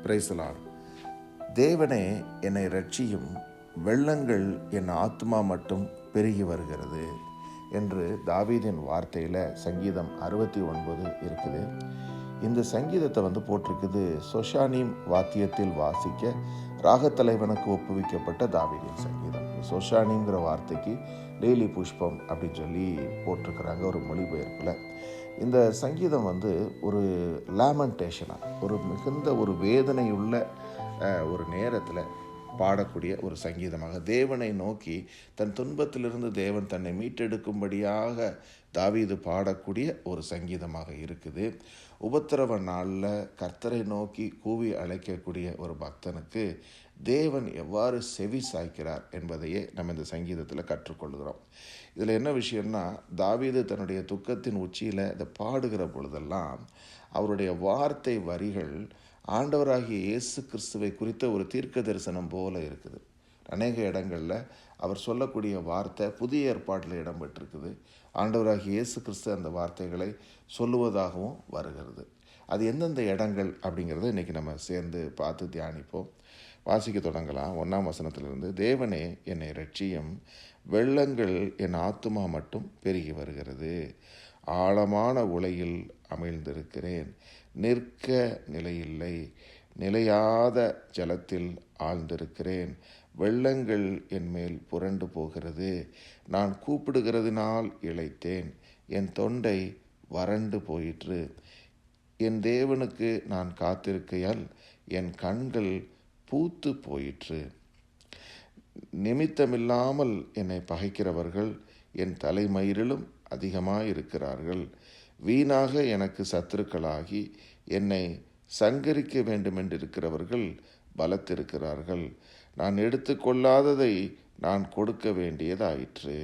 Praise the Lord. தேவனே என்னை ரட்சியும், வெள்ளங்கள் என் ஆத்மா மட்டும் பெருகி வருகிறது என்று தாவீதின் வார்த்தையில் சங்கீதம் 69 இருக்குது. இந்த சங்கீதத்தை போட்டிருக்குது சொஷானீம் வாத்தியத்தில் வாசிக்க ராகத்தலைவனுக்கு ஒப்புவிக்கப்பட்ட தாவீதின் சங்கீதம். சொஷானீங்கிற வார்த்தைக்கு லேலி புஷ்பம் அப்படின்னு சொல்லி போட்டிருக்கிறாங்க ஒரு மொழிபெயர்ப்பில். இந்த சங்கீதம் ஒரு லேமண்டேஷனாக, ஒரு மிகுந்த ஒரு வேதனையுள்ள ஒரு நேரத்தில் பாடக்கூடிய ஒரு சங்கீதமாக, தேவனை நோக்கி தன் துன்பத்திலிருந்து தேவன் தன்னை மீட்டெடுக்கும்படியாக தாவீது பாடக்கூடிய ஒரு சங்கீதமாக இருக்குது. உபத்திரவ நாளில் கர்த்தரை நோக்கி கூவி அழைக்கக்கூடிய ஒரு பக்தனுக்கு தேவன் எவ்வாறு செவி சாய்க்கிறார் என்பதையே நம்ம இந்த சங்கீதத்தில் கற்றுக்கொள்கிறோம். இதில் என்ன விஷயம்னா, தாவீது தன்னுடைய துக்கத்தின் உச்சியில் இதை பாடுகிற பொழுதெல்லாம் அவருடைய வார்த்தை வரிகள் ஆண்டவராகிய இயேசு கிறிஸ்துவை குறித்த ஒரு தீர்க்க தரிசனம் போல இருக்குது. அநேக இடங்களில் அவர் சொல்லக்கூடிய வார்த்தை புதிய ஏற்பாட்டில் இடம்பெற்றிருக்குது. ஆண்டவராகிய இயேசு கிறிஸ்து அந்த வார்த்தைகளை சொல்லுவதாகவும் வருகிறது. அது எந்தெந்த இடங்கள் அப்படிங்கிறத இன்றைக்கி நம்ம சேர்ந்து பார்த்து தியானிப்போம். வாசிக்க தொடங்கலாம். 1ஆம் வசனத்திலிருந்து, தேவனே என்னை ரட்சியும், வெள்ளங்கள் என் ஆத்துமா மட்டும் பெருகி வருகிறது. ஆழமான உலையில் அமிழ்ந்திருக்கிறேன், நிற்க நிலையில்லை, நிலையாத ஜலத்தில் ஆழ்ந்திருக்கிறேன். வெள்ளங்கள் என் மேல் புரண்டு போகிறது. நான் கூப்பிடுகிறதினால் இளைத்தேன், என் தொண்டை வறண்டு போயிற்று. என் தேவனுக்கு நான் காத்திருக்கையால் என் கண்கள் பூத்து போயிற்று. நிமித்தமில்லாமல் என்னை பகைக்கிறவர்கள் என் தலைமயிரிலும் அதிகமாயிருக்கிறார்கள். வீணாக எனக்கு சத்துருக்களாகி என்னை சங்கரிக்க வேண்டுமென்றிருக்கிறவர்கள் பலத்திருக்கிறார்கள். நான் எடுத்துக்கொள்ளாததை நான் கொடுக்க வேண்டியதாயிற்று.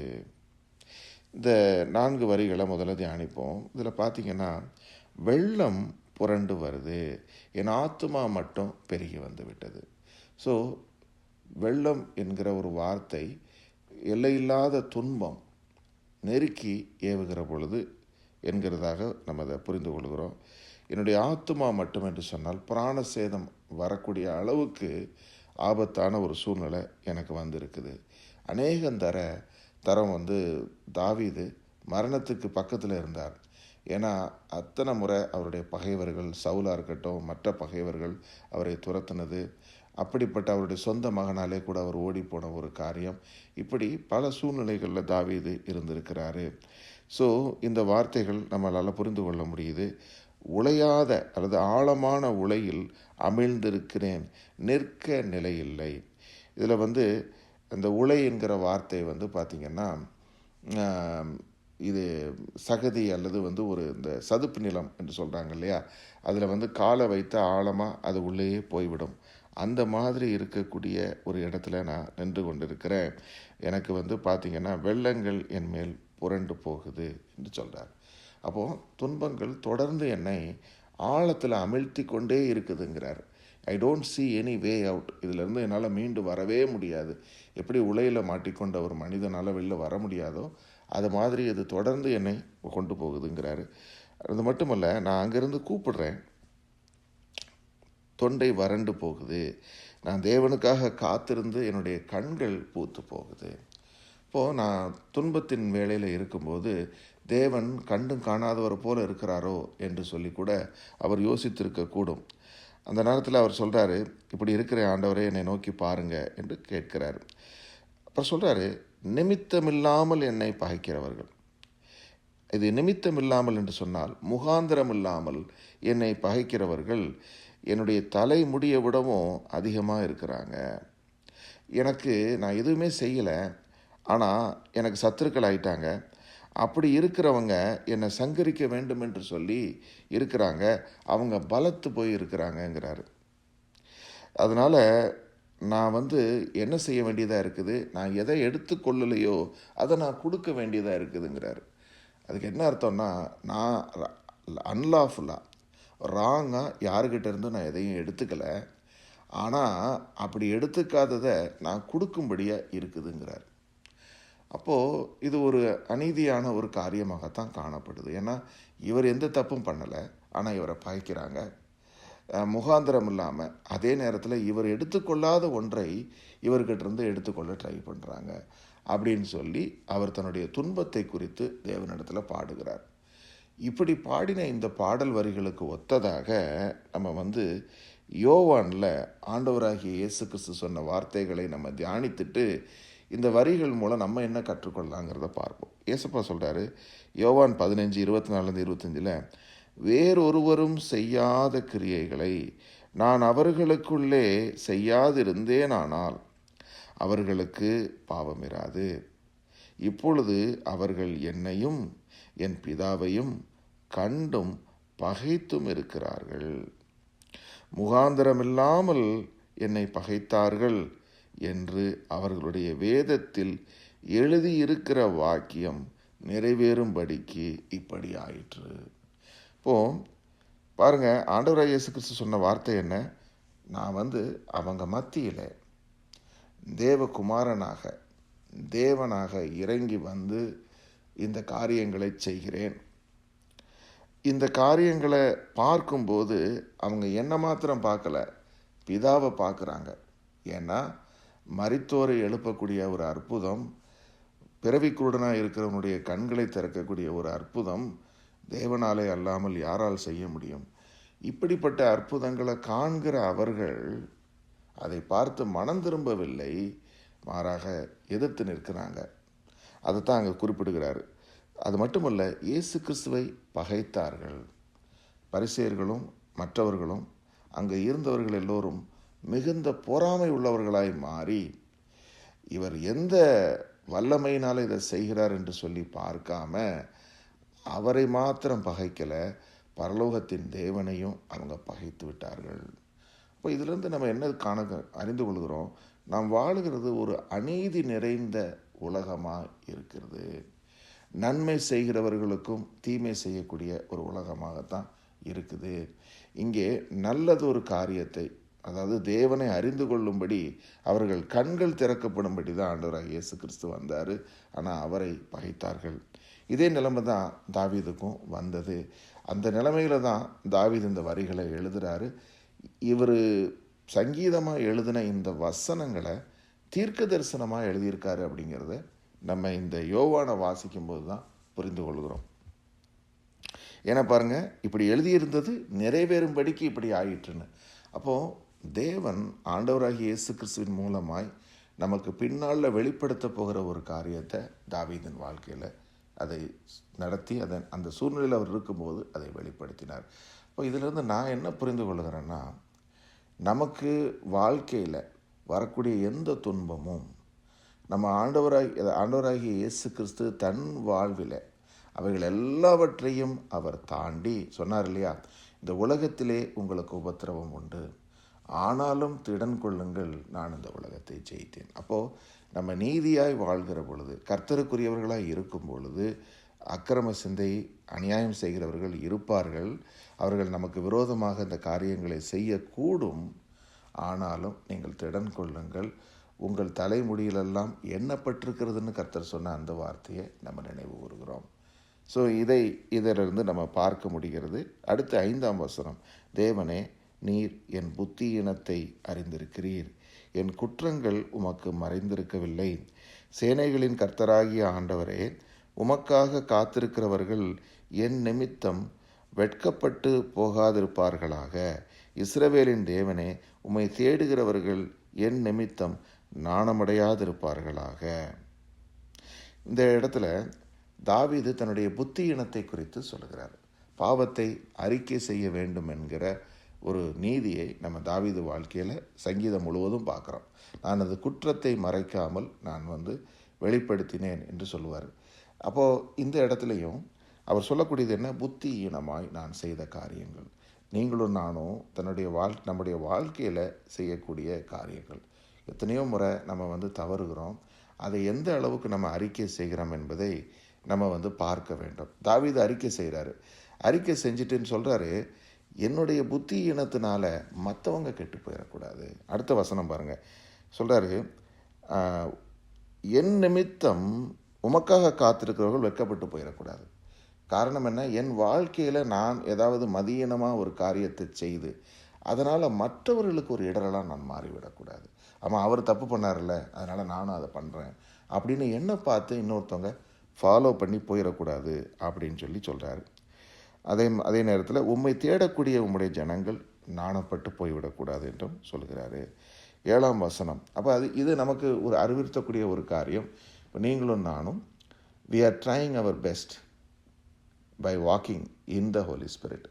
இந்த 4 வரிகளை முதல்ல தியானிப்போம். இதில் பார்த்தீங்கன்னா, வெள்ளம் புரண்டு வருது, என் ஆத்துமா மட்டும் பெருகி வந்து விட்டது. ஸோ வெள்ளம் என்கிற ஒரு வார்த்தை எல்லையில்லாத துன்பம் நெருக்கி ஏவுகிற பொழுது என்கிறதாக நம்ம அதை புரிந்து கொள்கிறோம். என்னுடைய ஆத்துமா மட்டும் என்று சொன்னால் பிராண சேதம் வரக்கூடிய அளவுக்கு ஆபத்தான ஒரு சூழ்நிலை எனக்கு வந்திருக்குது. அநேகம் தரம் தாவீது மரணத்துக்கு பக்கத்தில் இருந்தார். ஏன்னா அத்தனை முறை அவருடைய பகைவர்கள், சவுலாக இருக்கட்டும், மற்ற பகைவர்கள் அவரை துரத்தினது, அப்படிப்பட்ட அவருடைய சொந்த மகனாலே கூட அவர் ஓடிப்போன ஒரு காரியம், இப்படி பல சூழ்நிலைகளில் தாவீது இருந்திருக்கிறாரு. ஸோ இந்த வார்த்தைகள் நம்மளால் புரிந்து கொள்ள முடியுது. உளையாத அல்லது ஆழமான உலையில் அமிழ்ந்திருக்கிறேன், நிற்க நிலையில்லை. இதில் அந்த உலை என்கிற வார்த்தை பார்த்திங்கன்னா, இது சகதி அல்லது ஒரு இந்த சதுப்பு நிலம் என்று சொல்கிறாங்க இல்லையா, அதில் காலை வைத்த ஆழமாக அது உள்ளேயே போய்விடும். அந்த மாதிரி இருக்கக்கூடிய ஒரு இடத்துல நான் நின்று கொண்டிருக்கிறேன். எனக்கு பார்த்திங்கன்னா வெள்ளங்கள் என் மேல் புரண்டு போகுது என்று சொல்கிறார். அப்போது துன்பங்கள் தொடர்ந்து என்னை ஆழத்தில் அமிழ்த்தி கொண்டே இருக்குதுங்கிறார். I don't see any way out. இதிலேருந்து என்னால் மீண்டு வரவே முடியாது. எப்படி உலையில் மாட்டிக்கொண்ட ஒரு மனிதனால் வெளில வர முடியாதோ அது மாதிரி இது தொடர்ந்து என்னை கொண்டு போகுதுங்கிறாரு. அது மட்டுமல்ல, நான் அங்கேருந்து கூப்பிடுறேன், தொண்டை வறண்டு போகுது. நான் தேவனுக்காக காத்திருந்து என்னுடைய கண்கள் பூத்து போகுது. இப்போது நான் துன்பத்தின் வேளையில் இருக்கும்போது தேவன் கண்டும் காணாதவர் போல இருக்கிறாரோ என்று சொல்லி கூட அவர் யோசித்திருக்கக்கூடும். அந்த நேரத்தில் அவர் சொல்கிறாரு, இப்படி இருக்கிற ஆண்டவரே என்னை நோக்கி பாருங்க என்று கேட்கிறாரு. அப்புறம் சொல்கிறாரு, நிமித்தமில்லாமல் என்னை பகைக்கிறவர்கள். இது நிமித்தமில்லாமல் என்று சொன்னால் முகாந்திரம் இல்லாமல் என்னை பகைக்கிறவர்கள் என்னுடைய தலைமுடியை விடவும் அதிகமாக இருக்கிறாங்க. நான் எதுவுமே செய்யலை, ஆனால் எனக்கு சத்துருக்கள் ஆயிட்டாங்க. அப்படி இருக்கிறவங்க என்னை சங்கரிக்க வேண்டும் என்று சொல்லி இருக்கிறாங்க, அவங்க பலத்து போய் இருக்கிறாங்கங்கிறாரு. அதனால் நான் என்ன செய்ய வேண்டியதாக இருக்குது, நான் எதை எடுத்துக்கொள்ளலையோ அதை நான் கொடுக்க வேண்டியதாக இருக்குதுங்கிறாரு. அதுக்கு என்ன அர்த்தம்னா, நான் அன்லாஃபுல்லாக ராங்காக யாருக்கிட்ட இருந்தும் நான் எதையும் எடுத்துக்கலை, ஆனால் அப்படி எடுத்துக்காததை நான் கொடுக்கும்படியாக இருக்குதுங்கிறார். அப்போது இது ஒரு அநீதியான ஒரு காரியமாகத்தான் காணப்படுது. ஏன்னா இவர் எந்த தப்பும் பண்ணலை, ஆனால் இவரை பாய்க்கிறாங்க. முகாந்திரம் இல்லாமல், அதே நேரத்தில் இவர் எடுத்துக்கொள்ளாத ஒன்றை இவர்கிட்ட இருந்து எடுத்துக்கொள்ள ட்ரை பண்ணுறாங்க அப்படின்னு சொல்லி அவர் தன்னுடைய துன்பத்தை குறித்து தேவனிடத்தில் பாடுகிறார். இப்படி பாடின இந்த பாடல் வரிகளுக்கு ஒத்ததாக நம்ம யோவானில் ஆண்டவராகிய இயேசு கிறிஸ்து சொன்ன வார்த்தைகளை நம்ம தியானித்துட்டு இந்த வரிகள் மூலம் நம்ம என்ன கற்றுக்கொள்ளலாங்கிறத பார்ப்போம். இயேசுப்பா சொல்கிறாரு, யோவான் 15:24-25, வேறொருவரும் செய்யாத கிரியைகளை நான் அவர்களுக்குள்ளே செய்யாதிருந்தேனானால் அவர்களுக்கு பாவமிராது. இப்பொழுது அவர்கள் என்னையும் என் பிதாவையும் கண்டும் பகைத்தும் இருக்கிறார்கள். முகாந்திரமில்லாமல் என்னை பகைத்தார்கள் என்று அவர்களுடைய வேதத்தில் எழுதியிருக்கிற வாக்கியம் நிறைவேறும்படிக்கு இப்படி ஆயிற்று. இப்போ பாருங்க, ஆண்டவராகிய இயேசு கிறிஸ்து சொன்ன வார்த்தை என்ன? நான் அவங்க மத்தியில் தேவகுமாரனாக தேவனாக இறங்கி இந்த காரியங்களை செய்கிறேன். இந்த காரியங்களை பார்க்கும்போது அவங்க என்ன மாத்திரம் பார்க்கல, பிதாவை பார்க்குறாங்க. ஏன்னா மரித்தோரை எழுப்பக்கூடிய ஒரு அற்புதம், பிறவிக்குருடனாக இருக்கிறவனுடைய கண்களை திறக்கக்கூடிய ஒரு அற்புதம் தேவனாலே அல்லாமல் யாரால் செய்ய முடியும்? இப்படிப்பட்ட அற்புதங்களை காண்கிற அவர்கள் அதை பார்த்து மனம் திரும்பவில்லை, மாறாக எதிர்த்து நிற்கிறாங்க. அதைத்தான் அங்கே குறிப்பிடுகிறார். அது மட்டுமல்ல, இயேசு கிறிஸ்துவை பகைத்தார்கள். பரிசேயர்களும் மற்றவர்களும் அங்கே இருந்தவர்கள் எல்லோரும் மிகுந்த பொறாமை உள்ளவர்களாய் மாறி, இவர் எந்த வல்லமையினால் இதை செய்கிறார் என்று சொல்லி பார்க்காம அவரை மாத்திரம் பகைக்கலை, பரலோகத்தின் தேவனையும் அவங்க பகைத்து விட்டார்கள். இப்போ இதிலிருந்து நம்ம என்ன அறிந்து கொள்கிறோம்? நாம் வாழுகிறது ஒரு அநீதி நிறைந்த உலகமாக இருக்கிறது. நன்மை செய்கிறவர்களுக்கும் தீமை செய்யக்கூடிய ஒரு உலகமாகத்தான் இருக்குது. இங்கே நல்லது ஒரு காரியத்தை, அதாவது தேவனை அறிந்து கொள்ளும்படி அவர்கள் கண்கள் திறக்கப்படும்படி தான் ஆண்டவராகிய இயேசு கிறிஸ்து வந்தார். ஆனால் அவரை பகைத்தார்கள். இதே நிலைமை தான் தாவீதுக்கும் வந்தது. அந்த நிலைமையில தான் தாவீது இந்த வரிகளை எழுதுகிறாரு. இவர் சங்கீதமாக எழுதின இந்த வசனங்களை தீர்க்க தரிசனமாக எழுதியிருக்காரு அப்படிங்கிறத நம்ம இந்த யோவானை வாசிக்கும்போது தான் புரிந்து கொள்கிறோம். ஏன்னா பாருங்கள், இப்படி எழுதியிருந்தது நிறைவேறும்படிக்கு இப்படி ஆயிற்றுன்னு. அப்போது தேவன் ஆண்டவராகிய இயேசு கிறிஸ்துவின் மூலமாய் நமக்கு பின்னால் வெளிப்படுத்த போகிற ஒரு காரியத்தை தாவீதின் வாழ்க்கையில் அதை நடத்தி அந்த சூழ்நிலையில் அவர் இருக்கும்போது அதை வெளிப்படுத்தினார். இப்போ இதிலிருந்து நான் என்ன புரிந்து கொள்கிறேன்னா, நமக்கு வாழ்க்கையில் வரக்கூடிய எந்த துன்பமும் நம்ம ஆண்டவராகிய இயேசு கிறிஸ்து தன் வாழ்வில் அவைகள் எல்லாவற்றையும் அவர் தாண்டி சொன்னார் இல்லையா, இந்த உலகத்திலே உங்களுக்கு உபத்திரவம் உண்டு, ஆனாலும் திடன் கொள்ளுங்கள், நான் இந்த உலகத்தை ஜெயித்தேன். அப்போது நம்ம நீதியாய் வாழ்கிற பொழுது, கர்த்தருக்குரியவர்களாய் இருக்கும் பொழுது, அக்கிரம சிந்தை அநியாயம் செய்கிறவர்கள் இருப்பார்கள். அவர்கள் நமக்கு விரோதமாக இந்த காரியங்களை செய்யக்கூடும். ஆனாலும் நீங்கள் திடன் கொள்ளுங்கள், உங்கள் தலைமுடியிலெல்லாம் எண்ணப்பட்டிருக்கிறதுன்னு கர்த்தர் சொன்ன அந்த வார்த்தையை நம்ம நினைவு கூறுகிறோம். ஸோ இதிலிருந்து நம்ம பார்க்க முடிகிறது. அடுத்து 5ஆம் வசனம், தேவனே, நீர் என் புத்தியினத்தை அறிந்திருக்கிறீர், என் குற்றங்கள் உமக்கு மறைந்திருக்கவில்லை. சேனைகளின் கர்த்தராகிய ஆண்டவரே, உமக்காக காத்திருக்கிறவர்கள் என் நிமித்தம் வெட்கப்பட்டு போகாதிருப்பார்களாக. இஸ்ரவேலின் தேவனே, உம்மை தேடுகிறவர்கள் என் நிமித்தம் நாணமடையாதிருப்பார்களாக. இந்த இடத்துல தாவீது தன்னுடைய புத்தியினத்தை குறித்து சொல்கிறார். பாவத்தை அறிக்கை செய்ய வேண்டும் என்கிற ஒரு நீதியை நம்ம தாவீது வாழ்க்கையில் சங்கீதம் முழுவதும் பார்க்குறோம். நான் அது குற்றத்தை மறைக்காமல் நான் வெளிப்படுத்தினேன் என்று சொல்லுவார். அப்போது இந்த இடத்துலையும் அவர் சொல்லக்கூடியது என்ன? புத்தியீனமாய் நான் செய்த காரியங்கள். நீங்களும் நானும் நம்முடைய வாழ்க்கையில் செய்யக்கூடிய காரியங்கள் எத்தனையோ முறை நம்ம தவறுகிறோம். அதை எந்த அளவுக்கு நம்ம அறிக்கை செய்கிறோம் என்பதை நம்ம பார்க்க வேண்டும். தாவீது அறிக்கை செய்கிறாரு. அறிக்கை செஞ்சுட்டுன்னு சொல்கிறாரு, என்னுடைய புத்தி இனத்தினால மற்றவங்க கெட்டு போயிடக்கூடாது. அடுத்த வசனம் பாருங்கள், சொல்கிறாரு, என் நிமித்தம் உமக்காக காத்திருக்கிறவர்கள் வெட்கப்பட்டு போயிடக்கூடாது. காரணம் என்ன? என் வாழ்க்கையில் நான் ஏதாவது மதியீனமாக ஒரு காரியத்தை செய்து அதனால் மற்றவர்களுக்கு ஒரு இடரெல்லாம் நான் மாறிவிடக்கூடாது. ஆமாம், அவர் தப்பு பண்ணார்ல, அதனால் நானும் அதை பண்ணுறேன் அப்படின்னு என்னை பார்த்து இன்னொருத்தவங்க ஃபாலோ பண்ணி போயிடக்கூடாது அப்படின்னு சொல்கிறாரு. அதே நேரத்தில் உம்மை தேடக்கூடிய உம்முடைய ஜனங்கள் நாணப்பட்டு போய்விடக்கூடாது என்றும் சொல்கிறாரு. 7ஆம் வசனம். அப்போ இது நமக்கு ஒரு அறிவுறுத்தக்கூடிய ஒரு காரியம். இப்போ நீங்களும் நானும் we are trying our best by walking in the Holy Spirit.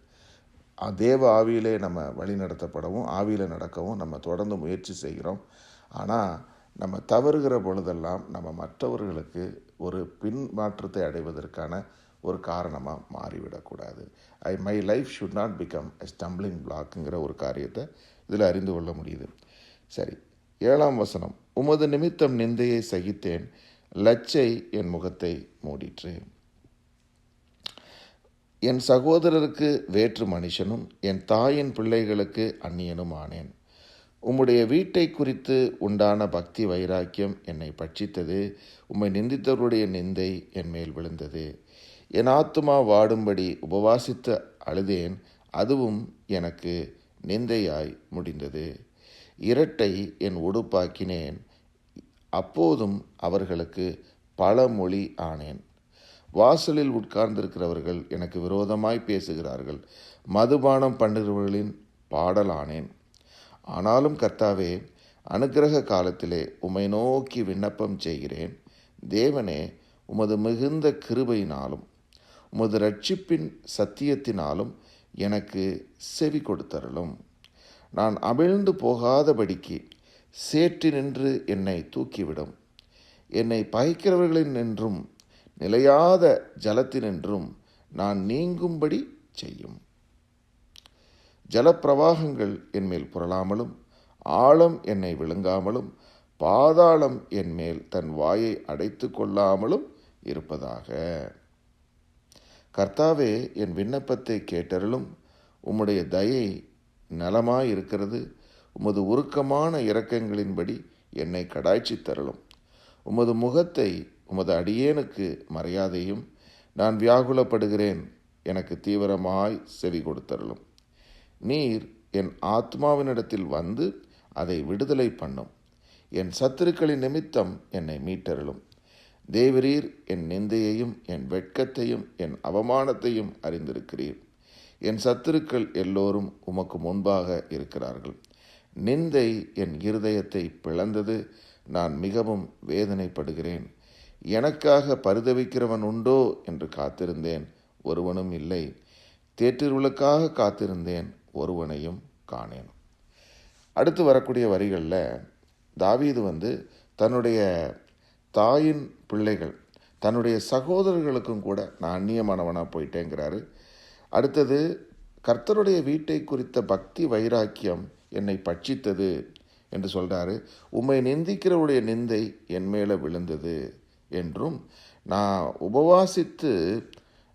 தேவ ஆவியிலே நம்ம வழி நடத்தப்படவும் ஆவியில் நடக்கவும் நம்ம தொடர்ந்து முயற்சி செய்கிறோம். ஆனால் நம்ம தவறுகிற பொழுதெல்லாம் நம்ம மற்றவர்களுக்கு ஒரு பின்மாற்றத்தை அடைவதற்கான ஒரு காரணமாக மாறிவிடக்கூடாது. My life should not become a stumbling பிளாக்குங்கிற ஒரு காரியத்தை இதில் அறிந்து கொள்ள முடியுது. சரி, 7ஆம் வசனம். உமது நிமித்தம் நிந்தையை சகித்தேன், லச்சை என் முகத்தை மூடிற்று. என் சகோதரருக்கு வேற்று மனுஷனும் என் தாயின் பிள்ளைகளுக்கு அந்நியனும் ஆனேன். உம்முடைய வீட்டை குறித்து உண்டான பக்தி வைராக்கியம் என்னை பட்சித்தது. உம்மை நிந்தித்தவருடைய நிந்தை என் மேல் விழுந்தது. என் ஆத்துமா வாடும்படி உபவாசித்து அழுதேன், அதுவும் எனக்கு நிந்தையாய் முடிந்தது. இரட்டை என் உடுப்பாக்கினேன், அப்போதும் அவர்களுக்கு பழமொழி ஆனேன். வாசலில் உட்கார்ந்திருக்கிறவர்கள் எனக்கு விரோதமாய் பேசுகிறார்கள், மதுபானம் பண்ணுகிறவர்களின் பாடலானேன். ஆனாலும் கர்த்தாவே, அனுக்கிரக காலத்திலே உம்மை நோக்கி விண்ணப்பம் செய்கிறேன். தேவனே, உமது மிகுந்த கிருபையினாலும் உமது இரட்சிப்பின் சத்தியத்தினாலும் எனக்கு செவி கொடுத்தருளும். நான் அமிழ்ந்து போகாதபடிக்கு சேற்றினின்று என்னை தூக்கிவிடும். என்னை பகைக்கிறவர்களின் என்றும் நிலையாத ஜலத்தினின்றும் நான் நீங்கும்படி செய்யும். ஜலப்பிரவாகங்கள் என்மேல் புரளாமலும் ஆழம் என்னை விழுங்காமலும் பாதாளம் என்மேல் தன் வாயை அடைத்து கொள்ளாமலும் இருப்பதாக. கர்த்தாவே, என் விண்ணப்பத்தை கேட்டருளும். உம்முடைய தயை நலமாயிருக்கிறது. உமது உருக்கமான இரக்கங்களின்படி என்னை கடாய்ச்சி தருளும். உமது முகத்தை உமது அடியேனுக்கு மறையாதையும். நான் வியாகுலப்படுகிறேன், எனக்கு தீவிரமாய் செவி கொடுத்தருளும். நீர் என் ஆத்மாவினிடத்தில் வந்து அதை விடுதலை பண்ணும். என் சத்துருக்களின் நிமித்தம் என்னை மீட்டருளும். தேவரீர் என் நிந்தையையும் என் வெட்கத்தையும் என் அவமானத்தையும் அறிந்திருக்கிறீர். என் சத்துருக்கள் எல்லோரும் உமக்கு முன்பாக இருக்கிறார்கள். நிந்தை என் இருதயத்தை பிளந்தது, நான் மிகவும் வேதனைப்படுகிறேன். எனக்காக பரிதவிக்கிறவன் உண்டோ என்று காத்திருந்தேன், ஒருவனும் இல்லை. தேற்றிருவளுக்காக காத்திருந்தேன், ஒருவனையும் காணேன். அடுத்து வரக்கூடிய வரிகளில் தாவீது தன்னுடைய தாயின் பிள்ளைகள், தன்னுடைய சகோதரர்களுக்கும் கூட நான் அந்நியமானவனாக போயிட்டேங்கிறாரு. அடுத்தது, கர்த்தருடைய வீட்டை குறித்த பக்தி வைராக்கியம் என்னை பட்சித்தது என்று சொல்கிறாரு. உம்மை நிந்திக்கிறவருடைய நிந்தை என் மேலே விழுந்தது என்றும், நான் உபவாசித்து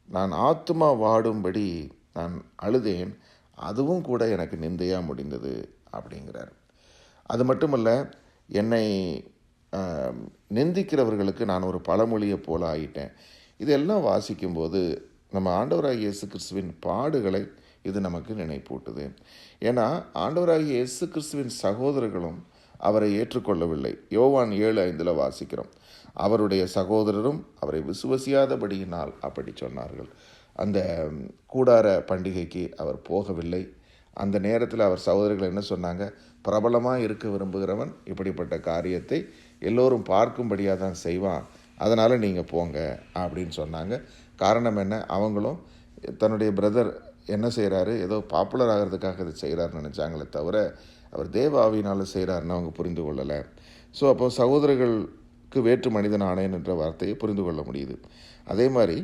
நான் ஆத்துமா வாடும்படி நான் அழுதேன், அதுவும் கூட எனக்கு நிந்தையாக முடிந்தது அப்படிங்கிறார். அது மட்டுமல்ல, என்னை நிந்திக்கிறவர்களுக்கு நான் ஒரு பழமொழியை போல ஆகிட்டேன். இதெல்லாம் வாசிக்கும்போது நம்ம ஆண்டவராகிய இயேசு கிறிஸ்துவின் பாடுகளை இது நமக்கு நினைப்பூட்டுது. ஏன்னா ஆண்டவராகிய இயேசு கிறிஸ்துவின் சகோதரர்களும் அவரை ஏற்றுக்கொள்ளவில்லை. யோவான் 7:5 வாசிக்கிறோம். அவருடைய சகோதரரும் அவரை விசுவசியாதபடியினால் அப்படி சொன்னார்கள். அந்த கூடார பண்டிகைக்கு அவர் போகவில்லை. அந்த நேரத்தில் அவர் சகோதரர்கள் என்ன சொன்னாங்க? பிரபலமாக இருக்க விரும்புகிறவன் இப்படிப்பட்ட காரியத்தை எல்லோரும் பார்க்கும்படியாக தான் செய்வான், அதனால் நீங்கள் போங்க அப்படின்னு சொன்னாங்க. காரணம் என்ன? அவங்களும் தன்னுடைய பிரதர் என்ன செய்கிறாரு, ஏதோ பாப்புலர் ஆகிறதுக்காக இது செய்கிறாருன்னு நினச்சாங்களே தவிர அவர் தேவ ஆவியினால் செய்கிறாருன்னு அவங்க புரிந்து கொள்ளலை. ஸோ அப்போ சகோதரர்களுக்கு வேற்று மனிதன் ஆனேன் என்ற வார்த்தையை புரிந்து கொள்ள முடியுது. அதே மாதிரி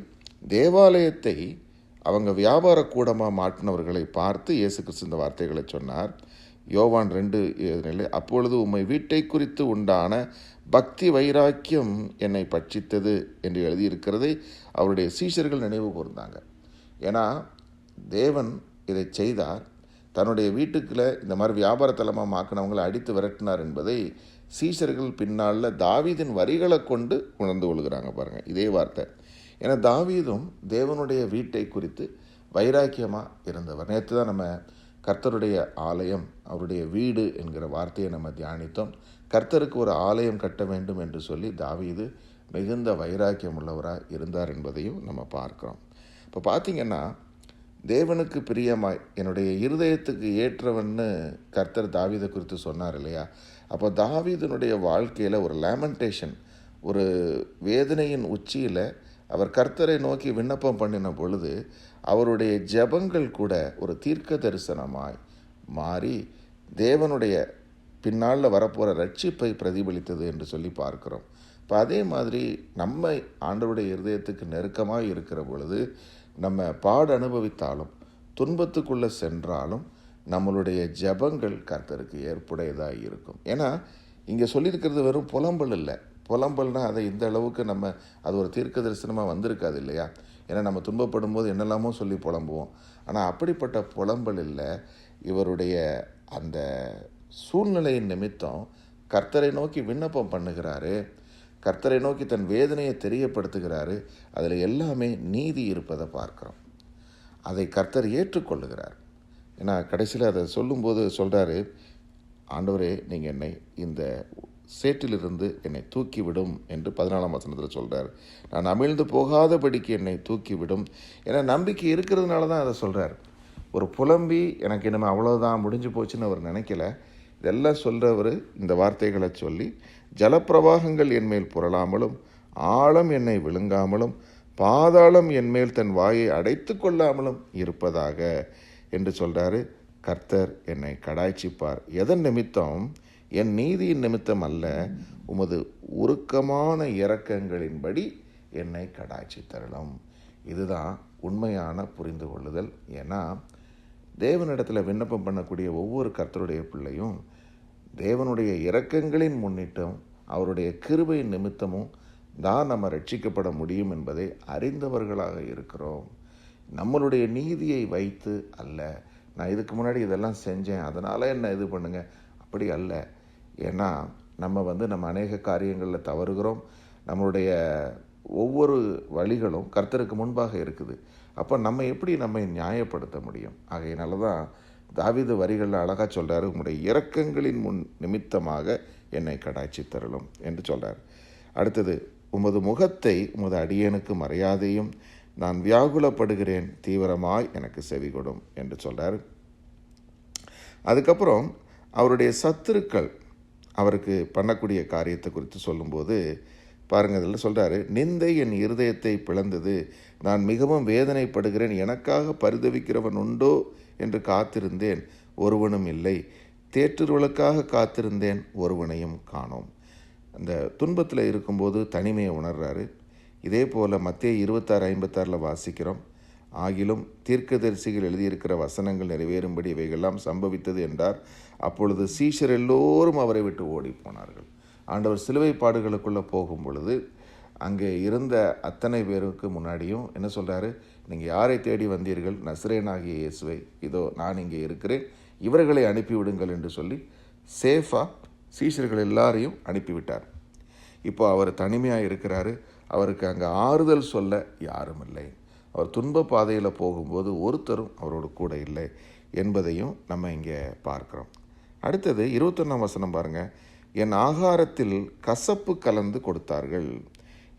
தேவாலயத்தை அவங்க வியாபார கூடமாக மாற்றினவர்களை பார்த்து இயேசு கிறிஸ்து இந்த வார்த்தைகளை சொன்னார். யோவான் 2:7, அப்பொழுது உம்மை வீட்டை குறித்து உண்டான பக்தி வைராக்கியம் என்னை பட்சித்தது என்று எழுதியிருக்கிறதை அவருடைய சீஷர்கள் நினைவு கூர்ந்தாங்க. ஏன்னா தேவன் இதை செய்தார், தன்னுடைய வீட்டுக்குள்ளே இந்த மாதிரி வியாபாரத்தலமாக மாக்கினவங்களை அடித்து விரட்டினார் என்பதை சீஷர்கள் பின்னால் தாவீதின் வரிகளை கொண்டு உணர்ந்து கொள்கிறாங்க. பாருங்கள் இதே வார்த்தை. ஏன்னா தாவீதும் தேவனுடைய வீட்டை குறித்து வைராக்கியமாக இருந்தவர். நேற்று தான் நம்ம கர்த்தருடைய ஆலயம், அவருடைய வீடு என்கிற வார்த்தையை நம்ம தியானித்தோம். கர்த்தருக்கு ஒரு ஆலயம் கட்ட வேண்டும் என்று சொல்லி தாவீது மிகுந்த வைராக்கியம் உள்ளவராக இருந்தார் என்பதையும் நம்ம பார்க்குறோம். இப்போ பார்த்திங்கன்னா, தேவனுக்கு பிரியமாய் என்னுடைய இருதயத்துக்கு ஏற்றவன்னு கர்த்தர் தாவீதை குறித்து சொன்னார் இல்லையா? அப்போ தாவீதனுடைய வாழ்க்கையில் ஒரு லேமெண்டேஷன், ஒரு வேதனையின் உச்சியில் அவர் கர்த்தரை நோக்கி விண்ணப்பம் பண்ணின பொழுது அவருடைய ஜெபங்கள் கூட ஒரு தீர்க்க தரிசனமாய் மாறி தேவனுடைய பின்னால் வரப்போகிற ரட்சிப்பை பிரதிபலித்தது என்று சொல்லி பார்க்கிறோம். இப்போ அதே மாதிரி நம்ம ஆண்டவருடைய இருதயத்துக்கு நெருக்கமாக இருக்கிற பொழுது, நம்ம பாடு அனுபவித்தாலும் துன்பத்துக்குள்ளே சென்றாலும் நம்மளுடைய ஜெபங்கள் கர்த்தருக்கு ஏற்புடையதாக இருக்கும். ஏன்னா இங்கே சொல்லியிருக்கிறது வெறும் புலம்பல் இல்லை. புலம்பல்னால் அதை இந்த அளவுக்கு நம்ம அது ஒரு தீர்க்க தரிசனமாக வந்திருக்காது இல்லையா? ஏன்னா நம்ம துன்பப்படும் போது என்னெல்லாமோ சொல்லி புலம்புவோம். ஆனால் அப்படிப்பட்ட புலம்பல் இல்லை. இவருடைய அந்த சூழ்நிலையின் நிமித்தம் கர்த்தரை நோக்கி விண்ணப்பம் பண்ணுகிறாரு, கர்த்தரை நோக்கி தன் வேதனையை தெரியப்படுத்துகிறாரு. அதில் எல்லாமே நீதி இருப்பதை பார்க்குறோம். அதை கர்த்தர் ஏற்றுக்கொள்ளுகிறார். ஏன்னா கடைசியில் அதை சொல்லும்போது சொல்கிறாரு, ஆண்டவரே நீங்கள் என்னை இந்த சேற்றிலிருந்து என்னை தூக்கிவிடும் என்று 14ஆம் வசனத்தில் சொல்கிறார். நான் அமிழ்ந்து போகாதபடிக்கு என்னை தூக்கிவிடும். ஏன்னா நம்பிக்கை இருக்கிறதுனால தான் அதை சொல்கிறார். ஒரு புலம்பி எனக்கு இனிமேல் அவ்வளோதான் முடிஞ்சு போச்சுன்னு அவர் நினைக்கல. இதெல்லாம் சொல்கிறவர் இந்த வார்த்தைகளை சொல்லி, ஜலப்பிரவாகங்கள் என்மேல் புரளாமலும் ஆழம் என்னை விழுங்காமலும் பாதாளம் என்மேல் தன் வாயை அடைத்து கொள்ளாமலும் இருப்பதாக என்று சொல்கிறாரு. கர்த்தர் என்னை கடாய்ச்சிப்பார். எதன் நிமித்தம்? என் நீதியின் நிமித்தம் அல்ல, உமது உருக்கமான இரக்கங்களின்படி என்னை கடாய்ச்சி தரலாம். இதுதான் உண்மையான புரிந்து கொள்ளுதல். ஏன்னா தேவனிடத்தில் விண்ணப்பம் பண்ணக்கூடிய ஒவ்வொரு கர்த்தருடைய பிள்ளையும் தேவனுடைய இரக்கங்களின் முன்னிட்டும் அவருடைய கிருபையின் நிமித்தமும் தான் நம்ம ரட்சிக்கப்பட முடியும் என்பதை அறிந்தவர்களாக இருக்கிறோம். நம்மளுடைய நீதியை வைத்து அல்ல, நான் இதுக்கு முன்னாடி இதெல்லாம் செஞ்சேன் அதனால் என்ன இது பண்ணுங்க, அப்படி அல்ல. ஏன்னா நம்ம நம்ம அநேக காரியங்களில் தவறுகிறோம். நம்மளுடைய ஒவ்வொரு வழிகளும் கர்த்தருக்கு முன்பாக இருக்குது. அப்போ நம்ம எப்படி நம்மை நியாயப்படுத்த முடியும்? ஆகையினால தான் தாவீது வரிகளில் அழகாக சொல்கிறாரு, உம்முடைய இரக்கங்களின் முன் நிமித்தமாக என்னை கடாய்ச்சி தரலும் என்று சொல்கிறார். அடுத்தது, உமது முகத்தை உமது அடியேனுக்கு மறையாதையும், நான் வியாகுலப்படுகிறேன், தீவிரமாய் எனக்கு செவி கொடும் என்று சொல்கிறார். அதுக்கப்புறம் அவருடைய சத்துருக்கள் அவருக்கு பண்ணக்கூடிய காரியத்தை குறித்து சொல்லும்போது பாருங்கள், இதில் சொல்கிறாரு, நிந்தை என் இருதயத்தை பிளந்தது, நான் மிகவும் வேதனைப்படுகிறேன், எனக்காக பரிதவிக்கிறவன் உண்டோ என்று காத்திருந்தேன், ஒருவனும் இல்லை, தேற்றுருவளுக்காக காத்திருந்தேன், ஒருவனையும் காணோம். அந்த துன்பத்தில் இருக்கும்போது தனிமையை உணர்றாரு. இதே போல் மத்தேயு 26:56 வாசிக்கிறோம், ஆகிலும் தீர்க்கதரிசிகள் எழுதியிருக்கிற வசனங்கள் நிறைவேறும்படி இவைகள்லாம் சம்பவித்தது என்றார். அப்பொழுது சீஷர் எல்லோரும் அவரை விட்டு ஓடி போனார்கள். ஆண்டவர் சிலுவை பாடுகளுக்குள்ளே போகும் பொழுது அங்கே இருந்த அத்தனை பேருக்கு முன்னாடியும் என்ன சொல்கிறாரு, நீங்கள் யாரை தேடி வந்தீர்கள்? நசரேயனாகிய இயேசுவை, இதோ நான் இங்கே இருக்கிறேன், இவர்களை அனுப்பிவிடுங்கள் என்று சொல்லி சேஃபாக சீஷர்கள் எல்லாரையும் அனுப்பிவிட்டார். இப்போ அவர் தனிமையாக இருக்கிறாரு. அவருக்கு அங்கே ஆறுதல் சொல்ல யாரும் இல்லை. அவர் துன்ப பாதையில் போகும்போது ஒருத்தரும் அவரோடு கூட இல்லை என்பதையும் நம்ம இங்கே பார்க்குறோம். அடுத்தது 21ஆம் வசனம் பாருங்கள், என் ஆகாரத்தில் கசப்பு கலந்து கொடுத்தார்கள்,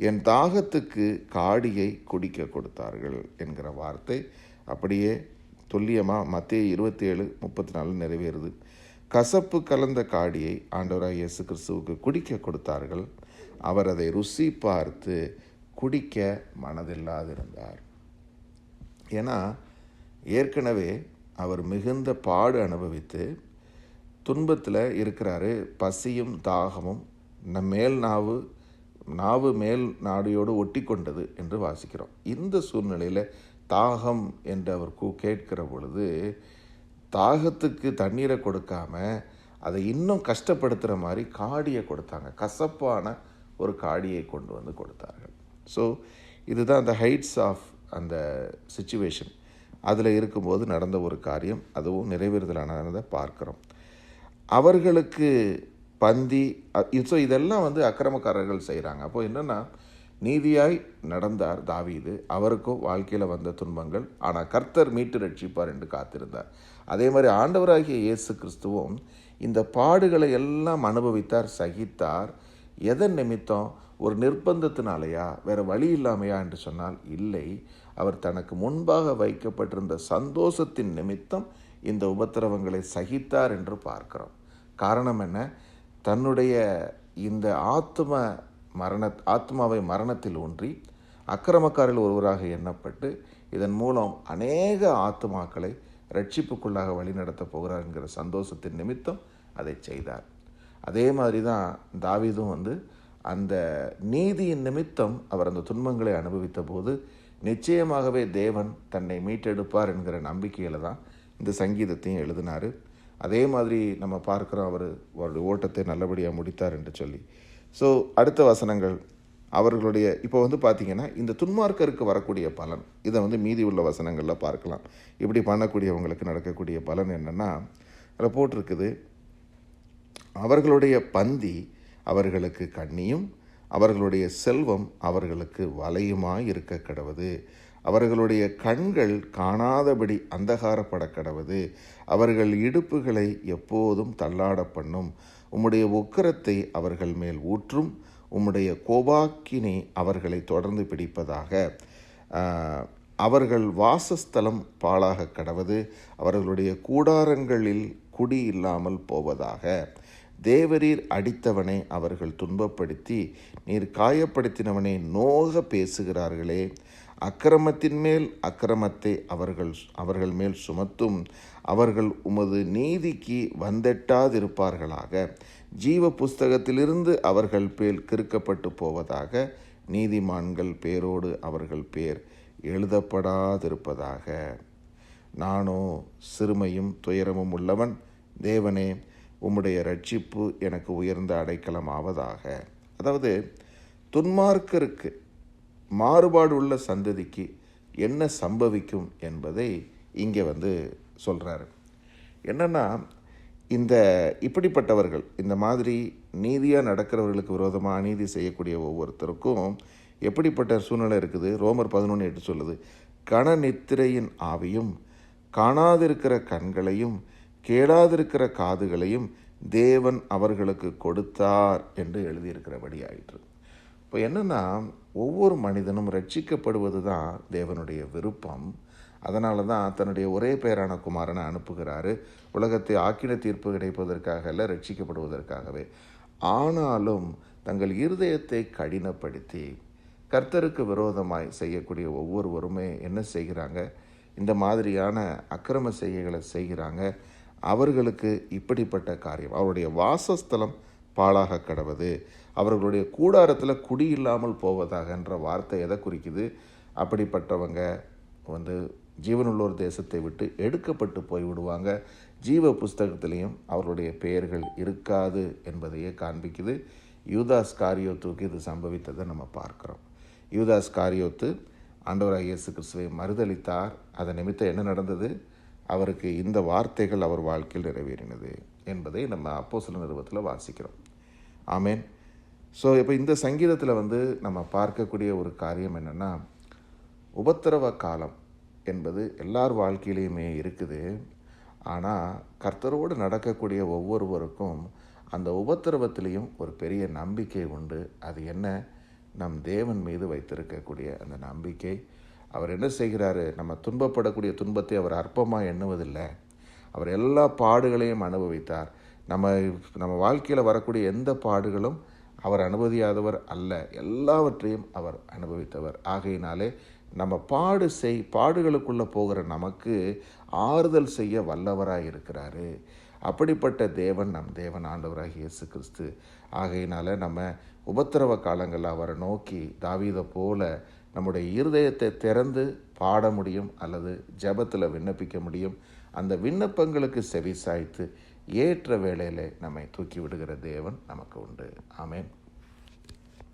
என் தாகத்துக்கு காடியை குடிக்க கொடுத்தார்கள் என்கிற வார்த்தை அப்படியே துல்லியமாக மத்தேயு 27:34 நிறைவேறுது. கசப்பு கலந்த காடியை ஆண்டவராகிய இயேசு கிறிஸ்துவுக்கு குடிக்க கொடுத்தார்கள். அவர் அதை ருசி பார்த்து குடிக்க மனதில்லாதிருந்தார். ஏன்னா ஏற்கனவே அவர் மிகுந்த பாடு அனுபவித்து துன்பத்தில் இருக்கிறாரு. பசியும் தாகமும் மேல் நாவு மேல் நாடியோடு ஒட்டி கொண்டது என்று வாசிக்கிறோம். இந்த சூழ்நிலையில் தாகம் என்று அவர் கேட்கிற பொழுது தாகத்துக்கு தண்ணீரை கொடுக்காம அதை இன்னும் கஷ்டப்படுத்துகிற மாதிரி காடியை கொடுத்தாங்க. கசப்பான ஒரு காடியை கொண்டு வந்து கொடுத்தார்கள். ஸோ இதுதான் அந்த ஹைட்ஸ் ஆஃப் அந்த சிச்சுவேஷன். அதில் இருக்கும்போது நடந்த ஒரு காரியம், அதுவும் நிறைவேறுதலானதை பார்க்குறோம். அவர்களுக்கு பந்தி, ஸோ இதெல்லாம் அக்கிரமக்காரர்கள் செய்கிறாங்க. அப்போது என்னென்னா, நீதியாய் நடந்தார் தாவீது. அவருக்கும் வாழ்க்கையில் வந்த துன்பங்கள், ஆனால் கர்த்தர் மீட்டு ரட்சிப்பார் என்று காத்திருந்தார். அதே மாதிரி ஆண்டவராகிய இயேசு கிறிஸ்துவும் இந்த பாடுகளை எல்லாம் அனுபவித்தார், சகித்தார். எதன் நிமித்தம்? ஒரு நிர்பந்தத்தினாலேயா, வேறு வழி இல்லாமையா என்று சொன்னால் இல்லை. அவர் தனக்கு முன்பாக வைக்கப்பட்டிருந்த சந்தோஷத்தின் நிமித்தம் இந்த உபத்திரவங்களை சகித்தார் என்று பார்க்கிறோம். காரணம் என்ன? தன்னுடைய இந்த ஆத்மாவை மரணத்தில் ஊன்றி அக்கிரமக்காரில் ஒருவராக எண்ணப்பட்டு இதன் மூலம் அநேக ஆத்துமாக்களை ரட்சிப்புக்குள்ளாக வழிநடத்தப் போகிறார் என்கிற சந்தோஷத்தின் நிமித்தம் அதை செய்தார். அதே மாதிரி தான் தாவீதும் அந்த நீதியின் நிமித்தம் அவர் அந்த துன்பங்களை அனுபவித்த போது நிச்சயமாகவே தேவன் தன்னை மீட்டெடுப்பார் என்கிற நம்பிக்கையில் தான் இந்த சங்கீதத்தையும் எழுதினார். அதே மாதிரி நம்ம பார்க்குறோம், அவருடைய ஓட்டத்தை நல்லபடியாக முடித்தார் என்று சொல்லி. ஸோ அடுத்த வசனங்கள் அவர்களுடைய இப்போ பார்த்திங்கன்னா இந்த துன்மார்க்கருக்கு வரக்கூடிய பலன், இதை மீதி உள்ள வசனங்களில் பார்க்கலாம். இப்படி பண்ணக்கூடியவங்களுக்கு நடக்கக்கூடிய பலன் என்னென்னா, அதில் போட்டிருக்குது, அவர்களுடைய பந்தி அவர்களுக்கு கண்ணியும் அவர்களுடைய செல்வம் அவர்களுக்கு வலையுமாய் இருக்க கடவது. அவர்களுடைய கண்கள் காணாதபடி அந்தகாரப்பட கடவது. அவர்கள் இடுப்புகளை எப்போதும் தள்ளாட பண்ணும். உம்முடைய உக்கிரத்தை அவர்கள் மேல் ஊற்றும். உம்முடைய கோபாக்கினை அவர்களை தொடர்ந்து பிடிப்பதாக. அவர்கள் வாசஸ்தலம் பாழாக கடவது. அவர்களுடைய கூடாரங்களில் குடி இல்லாமல் போவதாக. தேவரீர் அடித்தவனை அவர்கள் துன்பப்படுத்தி நீர் காயப்படுத்தினவனை நோக பேசுகிறார்களே. அக்கிரமத்தின் மேல் அக்கிரமத்தை அவர்கள் மேல் சுமத்தும். அவர்கள் உமது நீதிக்கு வந்தெட்டாதிருப்பார்களாக. ஜீவ புஸ்தகத்திலிருந்து அவர்கள் பேர் கிறுக்கப்பட்டு போவதாக. நீதிமான்கள் பேரோடு அவர்கள் பேர் எழுதப்படாதிருப்பதாக. நானோ சிறுமையும் துயரமும் உள்ளவன். தேவனே, உம்முடைய ரட்சிப்பு எனக்கு உயர்ந்த அடைக்கலம் ஆவதாக. அதாவது துன்மார்க்கருக்கு, மாறுபாடு உள்ள சந்ததிக்கு என்ன சம்பவிக்கும் என்பதை இங்கே சொல்கிறாரு. என்னென்னா, இப்படிப்பட்டவர்கள், இந்த மாதிரி நீதியாக நடக்கிறவர்களுக்கு விரோதமாக அநீதி செய்யக்கூடிய ஒவ்வொருத்தருக்கும் எப்படிப்பட்ட சூழ்நிலை இருக்குது? ரோமர் 11:8 சொல்லுது, கன நித்திரையின் ஆவியும் காணாதிருக்கிற கண்களையும் கேளாதிருக்கிற காதுகளையும் தேவன் அவர்களுக்கு கொடுத்தார் என்று எழுதியிருக்கிறபடி ஆயிற்று. இப்போ என்னென்னா, ஒவ்வொரு மனிதனும் ரட்சிக்கப்படுவது தான் தேவனுடைய விருப்பம். அதனால தான் தன்னுடைய ஒரே பேரான குமாரனை அனுப்புகிறாரு. உலகத்தை ஆக்கின தீர்ப்பு கிடைப்பதற்காக அல்ல, ரட்சிக்கப்படுவதற்காகவே. ஆனாலும் தங்கள் இருதயத்தை கடினப்படுத்தி கர்த்தருக்கு விரோதமாய் செய்யக்கூடிய ஒவ்வொருவருமே என்ன செய்கிறாங்க? இந்த மாதிரியான அக்கிரம செய்கைகளை செய்கிறாங்க. அவர்களுக்கு இப்படிப்பட்ட காரியம், அவருடைய வாசஸ்தலம் பாழாக கடவது, அவர்களுடைய கூடாரத்தில் குடி இல்லாமல் போவதாகன்ற வார்த்தை எதை குறிக்குது? அப்படிப்பட்டவங்க ஜீவனுள்ளோர் தேசத்தை விட்டு எடுக்கப்பட்டு போய்விடுவாங்க. ஜீவ புஸ்தகத்திலையும் அவர்களுடைய பெயர்கள் இருக்காது என்பதையே காண்பிக்குது. யூதாஸ் காரியோத்துக்கு இது சம்பவித்ததை நம்ம பார்க்குறோம். யூதாஸ் காரியோத்து ஆண்டவராகிய இயேசு கிறிஸ்துவை மறுதலித்தார். அதன் நிமித்தம் என்ன நடந்தது? அவருக்கு இந்த வார்த்தைகள் அவர் வாழ்க்கையில் நிறைவேறினது என்பதை நம்ம அப்போஸ்தலர் நிருபத்தில் வாசிக்கிறோம். ஆமேன். ஸோ இப்போ இந்த சங்கீதத்தில் நம்ம பார்க்கக்கூடிய ஒரு காரியம் என்னென்னா, உபத்திரவ காலம் என்பது எல்லார் வாழ்க்கையிலையுமே இருக்குது. ஆனால் கர்த்தரோடு நடக்கக்கூடிய ஒவ்வொருவருக்கும் அந்த உபத்திரவத்திலையும் ஒரு பெரிய நம்பிக்கை உண்டு. அது என்ன? நம் தேவன் மீது வைத்திருக்கக்கூடிய அந்த நம்பிக்கை. அவர் என்ன செய்கிறாரு? நம்ம துன்பப்படக்கூடிய துன்பத்தை அவர் அற்பமாக எண்ணுவதில்லை. அவர் எல்லா பாடுகளையும் அனுபவித்தார். நம்ம வாழ்க்கையில் வரக்கூடிய எந்த பாடுகளும் அவர் அனுமதியாதவர் அல்ல, எல்லாவற்றையும் அவர் அனுபவித்தவர். ஆகையினாலே நம்ம பாடுகளுக்குள்ளே போகிற நமக்கு ஆறுதல் செய்ய வல்லவராக இருக்கிறாரு. அப்படிப்பட்ட தேவன் நம் தேவன் ஆண்டவராகிய இயேசு கிறிஸ்து. ஆகையினால நம்ம உபத்திரவ காலங்களில் அவரை நோக்கி தாவீதை போல நம்முடைய இருதயத்தை திறந்து பாட முடியும், அல்லது ஜெபத்தில் விண்ணப்பிக்க முடியும். அந்த விண்ணப்பங்களுக்கு செவி சாய்த்து ஏற்ற வேளையில் நம்மை தூக்கி விடுகிற தேவன் நமக்கு உண்டு. ஆமென்.